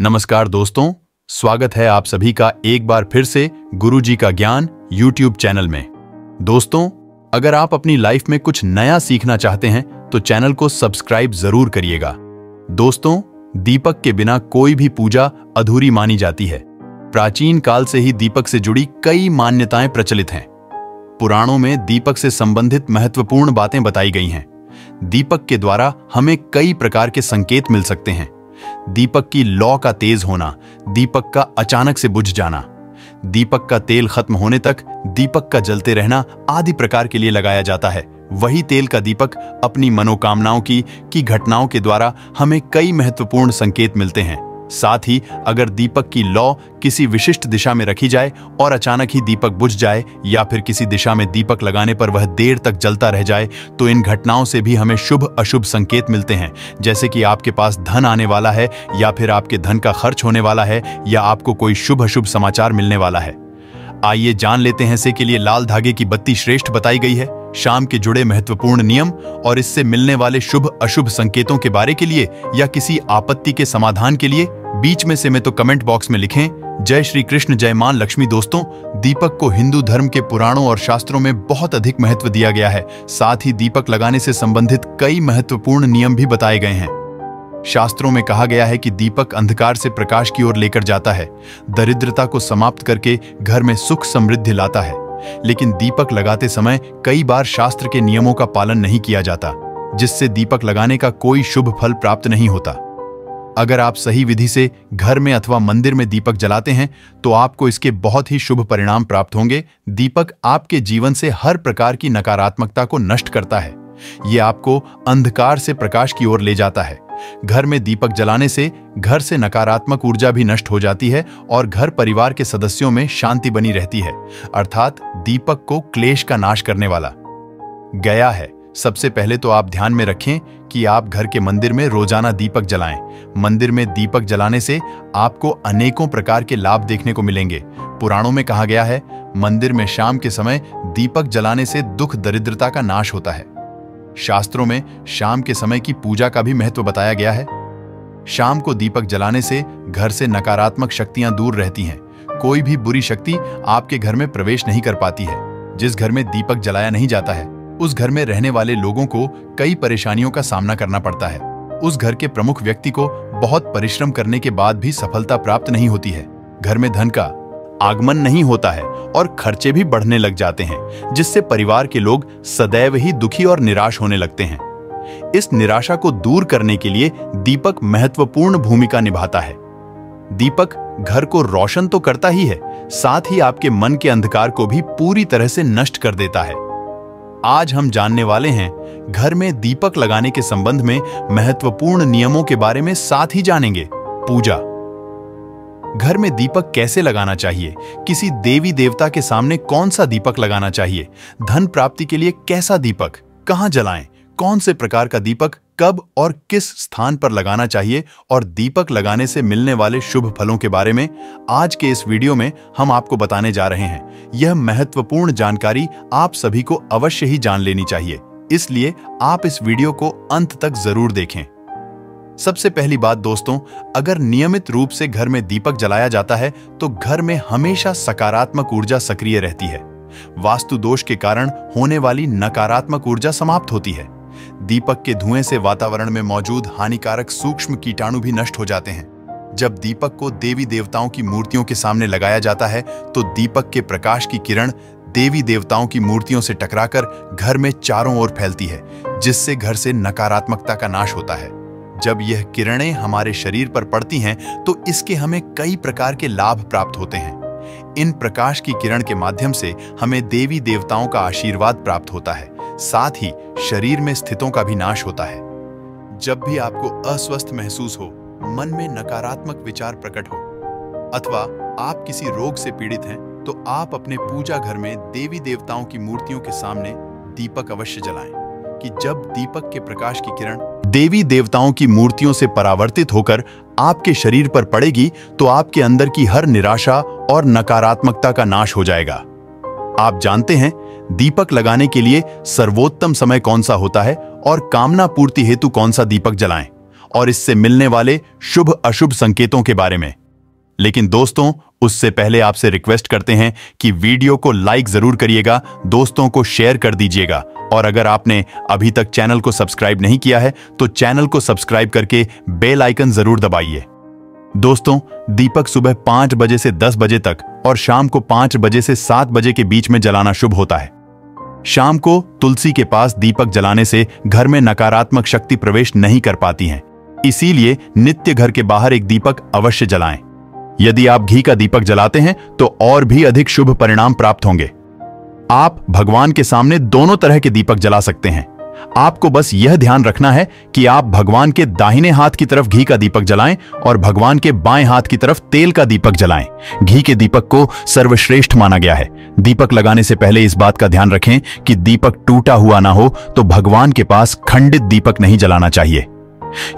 नमस्कार दोस्तों, स्वागत है आप सभी का एक बार फिर से गुरुजी का ज्ञान यूट्यूब चैनल में। दोस्तों, अगर आप अपनी लाइफ में कुछ नया सीखना चाहते हैं तो चैनल को सब्सक्राइब जरूर करिएगा। दोस्तों, दीपक के बिना कोई भी पूजा अधूरी मानी जाती है। प्राचीन काल से ही दीपक से जुड़ी कई मान्यताएं प्रचलित हैं। पुराणों में दीपक से संबंधित महत्वपूर्ण बातें बताई गई हैं। दीपक के द्वारा हमें कई प्रकार के संकेत मिल सकते हैं। दीपक की लौ का तेज होना, दीपक का अचानक से बुझ जाना, दीपक का तेल खत्म होने तक दीपक का जलते रहना आदि प्रकार के लिए लगाया जाता है। वही तेल का दीपक अपनी मनोकामनाओं की घटनाओं के द्वारा हमें कई महत्वपूर्ण संकेत मिलते हैं। साथ ही अगर दीपक की लौ किसी विशिष्ट दिशा में रखी जाए और अचानक ही दीपक बुझ जाए या फिर किसी दिशा में दीपक लगाने पर वह देर तक जलता रह जाए तो इन घटनाओं से भी हमें शुभ अशुभ संकेत मिलते हैं, जैसे कि आपके पास धन आने वाला है या फिर आपके धन का खर्च होने वाला है या आपको कोई शुभ अशुभ समाचार मिलने वाला है। आइए जान लेते हैं इसके लिए लाल धागे की बत्ती श्रेष्ठ बताई गई है, शाम के जुड़े महत्वपूर्ण नियम और इससे मिलने वाले शुभ अशुभ संकेतों के बारे के लिए या किसी आपत्ति के समाधान के लिए बीच में से मैं तो कमेंट बॉक्स में लिखें जय श्री कृष्ण, जय मां लक्ष्मी। दोस्तों, दीपक को हिंदू धर्म के पुराणों और शास्त्रों में बहुत अधिक महत्व दिया गया है। साथ ही दीपक लगाने से संबंधित कई महत्वपूर्ण नियम भी बताए गए हैं। शास्त्रों में कहा गया है कि दीपक अंधकार से प्रकाश की ओर लेकर जाता है, दरिद्रता को समाप्त करके घर में सुख समृद्धि लाता है। लेकिन दीपक लगाते समय कई बार शास्त्र के नियमों का पालन नहीं किया जाता, जिससे दीपक लगाने का कोई शुभ फल प्राप्त नहीं होता। अगर आप सही विधि से घर में अथवा मंदिर में दीपक जलाते हैं तो आपको इसके बहुत ही शुभ परिणाम प्राप्त होंगे। दीपक आपके जीवन से हर प्रकार की नकारात्मकता को नष्ट करता है। ये आपको अंधकार से प्रकाश की ओर ले जाता है। घर में दीपक जलाने से घर से नकारात्मक ऊर्जा भी नष्ट हो जाती है और घर परिवार के सदस्यों में शांति बनी रहती है। अर्थात दीपक को क्लेश का नाश करने वाला गया है। सबसे पहले तो आप ध्यान में रखें कि आप घर के मंदिर में रोजाना दीपक जलाएं। मंदिर में दीपक जलाने से आपको अनेकों प्रकार के लाभ देखने को मिलेंगे। पुराणों में कहा गया है, मंदिर में शाम के समय दीपक जलाने से दुख दरिद्रता का नाश होता है। शास्त्रों में शाम के समय की पूजा का भी महत्व बताया गया है। शाम को दीपक जलाने से घर से नकारात्मक शक्तियां दूर रहती हैं। कोई भी बुरी शक्ति आपके घर में प्रवेश नहीं कर पाती है। जिस घर में दीपक जलाया नहीं जाता है उस घर में रहने वाले लोगों को कई परेशानियों का सामना करना पड़ता है। उस घर के प्रमुख व्यक्ति को बहुत परिश्रम करने के बाद भी सफलता प्राप्त नहीं होती है। घर में धन का आगमन नहीं होता है और खर्चे भी बढ़ने लग जाते हैं, जिससे परिवार के लोग सदैव ही दुखी और निराश होने लगते हैं। इस निराशा को दूर करने के लिए दीपक महत्वपूर्ण भूमिका निभाता है। दीपक घर को रोशन तो करता ही है, साथ ही आपके मन के अंधकार को भी पूरी तरह से नष्ट कर देता है। आज हम जानने वाले हैं घर में दीपक लगाने के संबंध में महत्वपूर्ण नियमों के बारे में, साथ ही जानेंगे पूजा। घर में दीपक कैसे लगाना चाहिए, किसी देवी देवता के सामने कौन सा दीपक लगाना चाहिए, धन प्राप्ति के लिए कैसा दीपक, कहां जलाएं, कौन से प्रकार का दीपक कब और किस स्थान पर लगाना चाहिए और दीपक लगाने से मिलने वाले शुभ फलों के बारे में आज के इस वीडियो में हम आपको बताने जा रहे हैं। यह महत्वपूर्ण जानकारी आप सभी को अवश्य ही जान लेनी चाहिए, इसलिए आप इस वीडियो को अंत तक जरूर देखें। सबसे पहली बात दोस्तों, अगर नियमित रूप से घर में दीपक जलाया जाता है तो घर में हमेशा सकारात्मक ऊर्जा सक्रिय रहती है। वास्तु दोष के कारण होने वाली नकारात्मक ऊर्जा समाप्त होती है। दीपक के धुएं से वातावरण में मौजूद हानिकारक सूक्ष्म कीटाणु भी नष्ट हो जाते हैं। जब दीपक को देवी देवताओं की मूर्तियों के सामने लगाया जाता है तो दीपक के प्रकाश की किरण देवी देवताओं की मूर्तियों से टकराकर घर में चारों ओर फैलती है, जिससे घर से नकारात्मकता का नाश होता है। जब यह किरणें हमारे शरीर पर पड़ती हैं तो इसके हमें कई प्रकार के लाभ प्राप्त होते हैं। इन प्रकाश की किरण के माध्यम से हमें देवी देवताओं का आशीर्वाद प्राप्त होता है, साथ ही शरीर में स्थितों का भी नाश होता है। जब भी आपको अस्वस्थ महसूस हो, मन में नकारात्मक विचार प्रकट हो अथवा आप किसी रोग से पीड़ित हैं तो आप अपने पूजा घर में देवी देवताओं की मूर्तियों के सामने दीपक अवश्य जलाएं कि जब दीपक के प्रकाश की किरण देवी देवताओं की मूर्तियों से परावर्तित होकर आपके शरीर पर पड़ेगी तो आपके अंदर की हर निराशा और नकारात्मकता का नाश हो जाएगा। आप जानते हैं दीपक लगाने के लिए सर्वोत्तम समय कौन सा होता है और कामना पूर्ति हेतु कौन सा दीपक जलाएं और इससे मिलने वाले शुभ अशुभ संकेतों के बारे में। लेकिन दोस्तों, उससे पहले आपसे रिक्वेस्ट करते हैं कि वीडियो को लाइक जरूर करिएगा, दोस्तों को शेयर कर दीजिएगा, और अगर आपने अभी तक चैनल को सब्सक्राइब नहीं किया है तो चैनल को सब्सक्राइब करके बेल आइकन जरूर दबाइए। दोस्तों, दीपक सुबह 5 बजे से 10 बजे तक और शाम को 5 बजे से 7 बजे के बीच में जलाना शुभ होता है। शाम को तुलसी के पास दीपक जलाने से घर में नकारात्मक शक्ति प्रवेश नहीं कर पाती है, इसीलिए नित्य घर के बाहर एक दीपक अवश्य जलाएं। यदि आप घी का दीपक जलाते हैं तो और भी अधिक शुभ परिणाम प्राप्त होंगे। आप भगवान के सामने दोनों तरह के दीपक जला सकते हैं। आपको बस यह ध्यान रखना है कि आप भगवान के दाहिने हाथ की तरफ घी का दीपक जलाएं और भगवान के बाएं हाथ की तरफ तेल का दीपक जलाएं। घी के दीपक को सर्वश्रेष्ठ माना गया है। दीपक लगाने से पहले इस बात का ध्यान रखें कि दीपक टूटा हुआ ना हो, तो भगवान के पास खंडित दीपक नहीं जलाना चाहिए,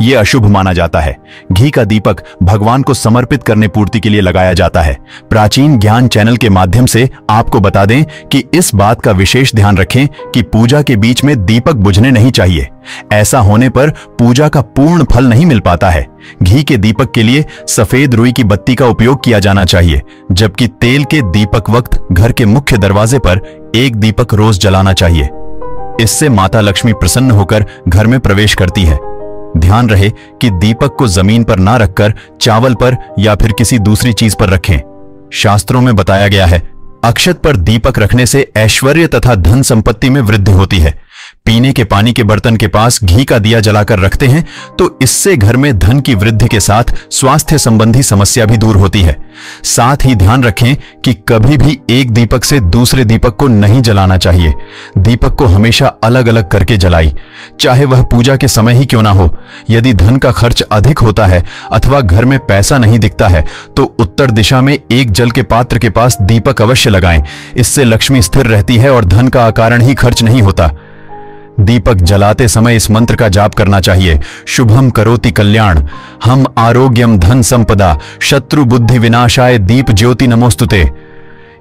यह अशुभ माना जाता है। घी का दीपक भगवान को समर्पित करने पूर्ति के लिए लगाया जाता है। प्राचीन ज्ञान चैनल के माध्यम से आपको बता दें कि इस बात का विशेष ध्यान रखें कि पूजा के बीच में दीपक बुझने नहीं चाहिए। ऐसा होने पर पूजा का पूर्ण फल नहीं मिल पाता है। घी के दीपक के लिए सफेद रुई की बत्ती का उपयोग किया जाना चाहिए, जबकि तेल के दीपक वक्त घर के मुख्य दरवाजे पर एक दीपक रोज जलाना चाहिए। इससे माता लक्ष्मी प्रसन्न होकर घर में प्रवेश करती है। ध्यान रहे कि दीपक को जमीन पर ना रखकर चावल पर या फिर किसी दूसरी चीज पर रखें। शास्त्रों में बताया गया है, अक्षत पर दीपक रखने से ऐश्वर्य तथा धन संपत्ति में वृद्धि होती है। पीने के पानी के बर्तन के पास घी का दिया जलाकर रखते हैं तो इससे घर में धन की वृद्धि के साथ स्वास्थ्य संबंधी समस्या भी दूर होती है। साथ ही ध्यान रखें कि कभी भी एक दीपक से दूसरे दीपक को नहीं जलाना चाहिए। दीपक को हमेशा अलग अलग करके जलाई, चाहे वह पूजा के समय ही क्यों ना हो। यदि धन का खर्च अधिक होता है अथवा घर में पैसा नहीं दिखता है तो उत्तर दिशा में एक जल के पात्र के पास दीपक अवश्य लगाएं। इससे लक्ष्मी स्थिर रहती है और धन का अकारण ही खर्च नहीं होता। दीपक जलाते समय इस मंत्र का जाप करना चाहिए, शुभम करोति कल्याण, हम आरोग्यम धन संपदा, शत्रु बुद्धि विनाशाय दीप ज्योति नमोस्तुते।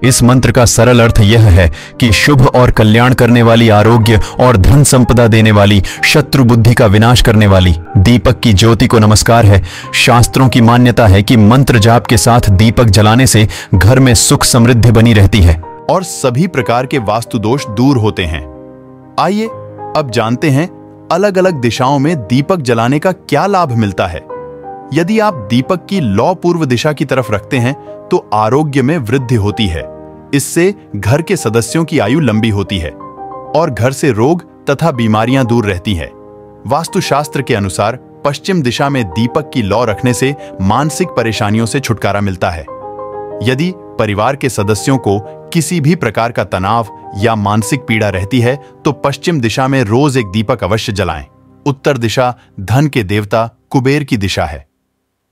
इस मंत्र का सरल अर्थ यह है कि शुभ और कल्याण करने वाली, आरोग्य और धन संपदा देने वाली, शत्रु बुद्धि का विनाश करने वाली दीपक की ज्योति को नमस्कार है। शास्त्रों की मान्यता है कि मंत्र जाप के साथ दीपक जलाने से घर में सुख समृद्धि बनी रहती है और सभी प्रकार के वास्तु दोष दूर होते हैं। आइए अब जानते हैं अलग अलग दिशाओं में दीपक जलाने का क्या लाभ मिलता है। यदि आप दीपक की लौ पूर्व दिशा की तरफ रखते हैं तो आरोग्य में वृद्धि होती है। इससे घर के सदस्यों की आयु लंबी होती है और घर से रोग तथा बीमारियां दूर रहती हैं। वास्तुशास्त्र के अनुसार पश्चिम दिशा में दीपक की लौ रखने से मानसिक परेशानियों से छुटकारा मिलता है। यदि परिवार के सदस्यों को किसी भी प्रकार का तनाव या मानसिक पीड़ा रहती है तो पश्चिम दिशा में रोज एक दीपक अवश्य जलाएं। उत्तर दिशा धन के देवता कुबेर की दिशा है।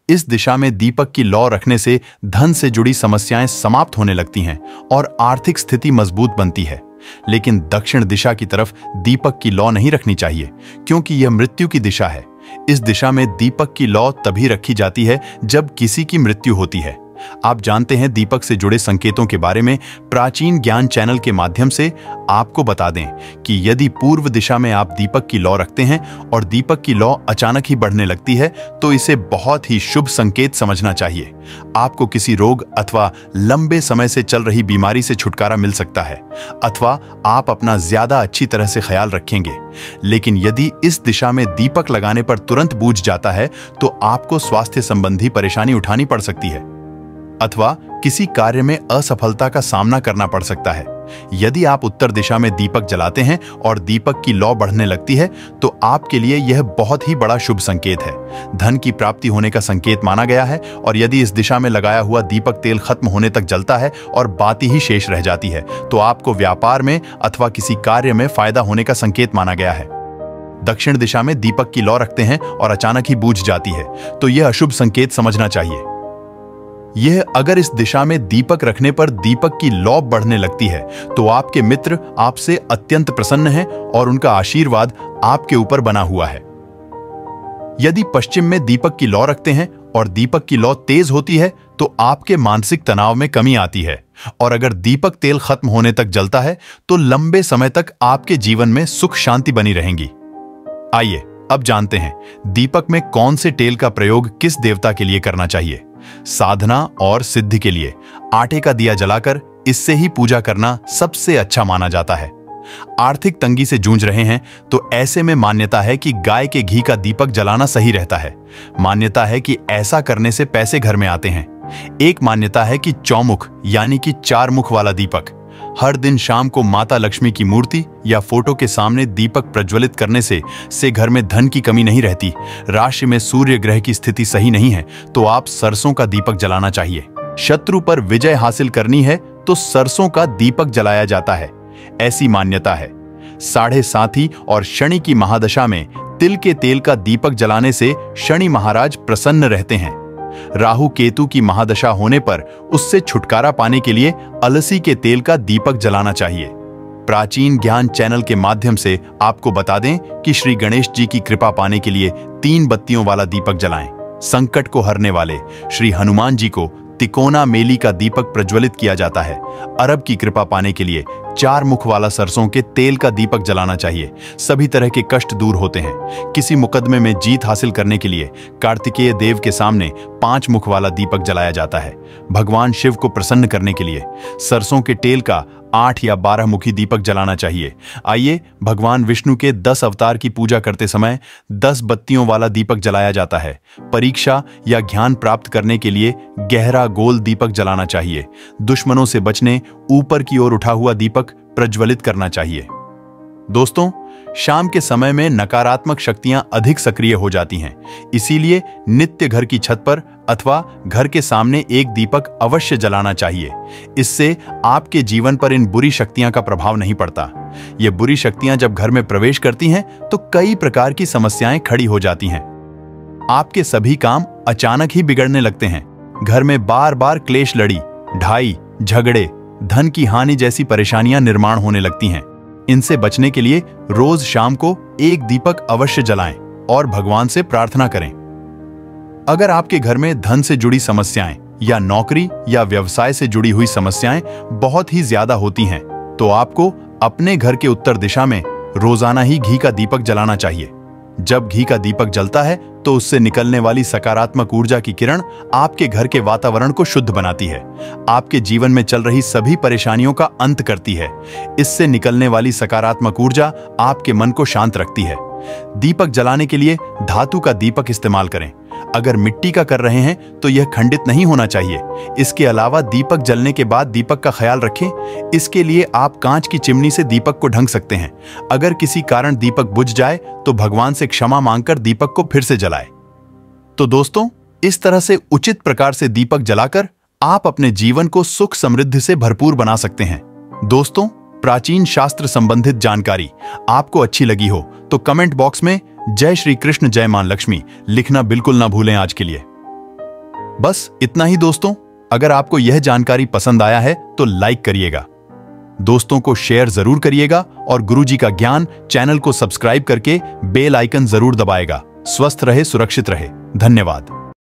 इस दिशा में दीपक की लौ रखने से धन से जुड़ी समस्याएं समाप्त होने लगती हैं और आर्थिक स्थिति मजबूत बनती है। लेकिन दक्षिण दिशा की तरफ दीपक की लौ नहीं रखनी चाहिए, क्योंकि यह मृत्यु की दिशा है। इस दिशा में दीपक की लौ तभी रखी जाती है जब किसी की मृत्यु होती है। आप जानते हैं दीपक से जुड़े संकेतों के बारे में प्राचीन ज्ञान चैनल के माध्यम से आपको बता दें कि यदि पूर्व दिशा में आप दीपक की लौ रखते हैं और दीपक की लौ अचानक ही बढ़ने लगती है तो इसे बहुत ही शुभ संकेत समझना चाहिए। आपको किसी रोग अथवा लंबे समय से चल रही बीमारी से छुटकारा मिल सकता है अथवा आप अपना ज्यादा अच्छी तरह से ख्याल रखेंगे। लेकिन यदि इस दिशा में दीपक लगाने पर तुरंत बूझ जाता है तो आपको स्वास्थ्य संबंधी परेशानी उठानी पड़ सकती है अथवा किसी कार्य में असफलता का सामना करना पड़ सकता है। यदि आप उत्तर दिशा में दीपक जलाते हैं और दीपक की लौ बढ़ने लगती है तो आपके लिए यह बहुत ही बड़ा शुभ संकेत है। धन की प्राप्ति होने का संकेत माना गया है और यदि इस दिशा में लगाया हुआ दीपक तेल खत्म होने तक जलता है और बाती ही शेष रह जाती है तो आपको व्यापार में अथवा किसी कार्य में फायदा होने का संकेत माना गया है। दक्षिण दिशा में दीपक की लौ रखते हैं और अचानक ही बूझ जाती है तो यह अशुभ संकेत समझना चाहिए। यह अगर इस दिशा में दीपक रखने पर दीपक की लौ बढ़ने लगती है तो आपके मित्र आपसे अत्यंत प्रसन्न हैं और उनका आशीर्वाद आपके ऊपर बना हुआ है। यदि पश्चिम में दीपक की लौ रखते हैं और दीपक की लौ तेज होती है तो आपके मानसिक तनाव में कमी आती है और अगर दीपक तेल खत्म होने तक जलता है तो लंबे समय तक आपके जीवन में सुख शांति बनी रहेंगी। आइए अब जानते हैं दीपक में कौन से तेल का प्रयोग किस देवता के लिए करना चाहिए। साधना और सिद्धि के लिए आटे का दिया जलाकर इससे ही पूजा करना सबसे अच्छा माना जाता है। आर्थिक तंगी से जूझ रहे हैं तो ऐसे में मान्यता है कि गाय के घी का दीपक जलाना सही रहता है। मान्यता है कि ऐसा करने से पैसे घर में आते हैं। एक मान्यता है कि चौमुख यानी कि 4 मुख वाला दीपक हर दिन शाम को माता लक्ष्मी की मूर्ति या फोटो के सामने दीपक प्रज्वलित करने से घर में धन की कमी नहीं रहती। राशि में सूर्य ग्रह की स्थिति सही नहीं है तो आप सरसों का दीपक जलाना चाहिए। शत्रु पर विजय हासिल करनी है तो सरसों का दीपक जलाया जाता है, ऐसी मान्यता है। साढ़े साथी और शनि की महादशा में तिल के तेल का दीपक जलाने से शनि महाराज प्रसन्न रहते हैं। राहु केतु की महादशा होने पर उससे छुटकारा पाने के लिए अलसी के तेल का दीपक जलाना चाहिए। प्राचीन ज्ञान चैनल के माध्यम से आपको बता दें कि श्री गणेश जी की कृपा पाने के लिए 3 बत्तियों वाला दीपक जलाएं। संकट को हरने वाले श्री हनुमान जी को तिकोना मेली का दीपक प्रज्वलित किया जाता है। अरब की कृपा पाने के लिए 4 मुख वाला सरसों के तेल का दीपक जलाना चाहिए। सभी तरह के कष्ट दूर होते हैं। किसी मुकदमे में जीत हासिल करने के लिए कार्तिकेय देव के सामने 5 मुख वाला दीपक जलाया जाता है। भगवान शिव को प्रसन्न करने के लिए सरसों के तेल का 8 या 12 मुखी दीपक जलाना चाहिए। आइए भगवान विष्णु के 10 अवतार की पूजा करते समय 10 बत्तियों वाला दीपक जलाया जाता है। परीक्षा या ज्ञान प्राप्त करने के लिए गहरा गोल दीपक जलाना चाहिए। दुश्मनों से बचने ऊपर की ओर उठा हुआ दीपक प्रज्वलित करना चाहिए। दोस्तों, शाम के समय में नकारात्मक शक्तियां अधिक सक्रिय हो जाती हैं, इसीलिए नित्य घर की छत पर अथवा घर के सामने एक दीपक अवश्य जलाना चाहिए। इससे आपके जीवन पर इन बुरी शक्तियां का प्रभाव नहीं पड़ता। ये बुरी शक्तियां जब घर में प्रवेश करती हैं तो कई प्रकार की समस्याएं खड़ी हो जाती हैं। आपके सभी काम अचानक ही बिगड़ने लगते हैं। घर में बार बार क्लेश, लड़ी ढाई, झगड़े, धन की हानि जैसी परेशानियां निर्माण होने लगती हैं। इनसे बचने के लिए रोज शाम को एक दीपक अवश्य जलाएं और भगवान से प्रार्थना करें। अगर आपके घर में धन से जुड़ी समस्याएं या नौकरी या व्यवसाय से जुड़ी हुई समस्याएं बहुत ही ज्यादा होती हैं, तो आपको अपने घर के उत्तर दिशा में रोजाना ही घी का दीपक जलाना चाहिए। जब घी का दीपक जलता है तो उससे निकलने वाली सकारात्मक ऊर्जा की किरण आपके घर के वातावरण को शुद्ध बनाती है, आपके जीवन में चल रही सभी परेशानियों का अंत करती है। इससे निकलने वाली सकारात्मक ऊर्जा आपके मन को शांत रखती है। दीपक जलाने के लिए धातु का दीपक इस्तेमाल करें। अगर मिट्टी का कर रहे हैं तो यह खंडित नहीं होना चाहिए। इसके अलावा दीपक जलने के बाद दीपक का ख्याल रखें। इसके लिए आप कांच की चिमनी से दीपक को ढक सकते हैं। अगर किसी कारण दीपक बुझ जाए तो भगवान से क्षमा मांगकर दीपक को फिर से जलाएं। तो दोस्तों, इस तरह से उचित प्रकार से दीपक जलाकर आप अपने जीवन को सुख समृद्धि से भरपूर बना सकते हैं। दोस्तों, प्राचीन शास्त्र संबंधित जानकारी आपको अच्छी लगी हो तो कमेंट बॉक्स में जय श्री कृष्ण, जय मां लक्ष्मी लिखना बिल्कुल ना भूलें। आज के लिए बस इतना ही दोस्तों। अगर आपको यह जानकारी पसंद आया है तो लाइक करिएगा, दोस्तों को शेयर जरूर करिएगा और गुरुजी का ज्ञान चैनल को सब्सक्राइब करके बेल आइकन जरूर दबाएगा। स्वस्थ रहे, सुरक्षित रहे। धन्यवाद।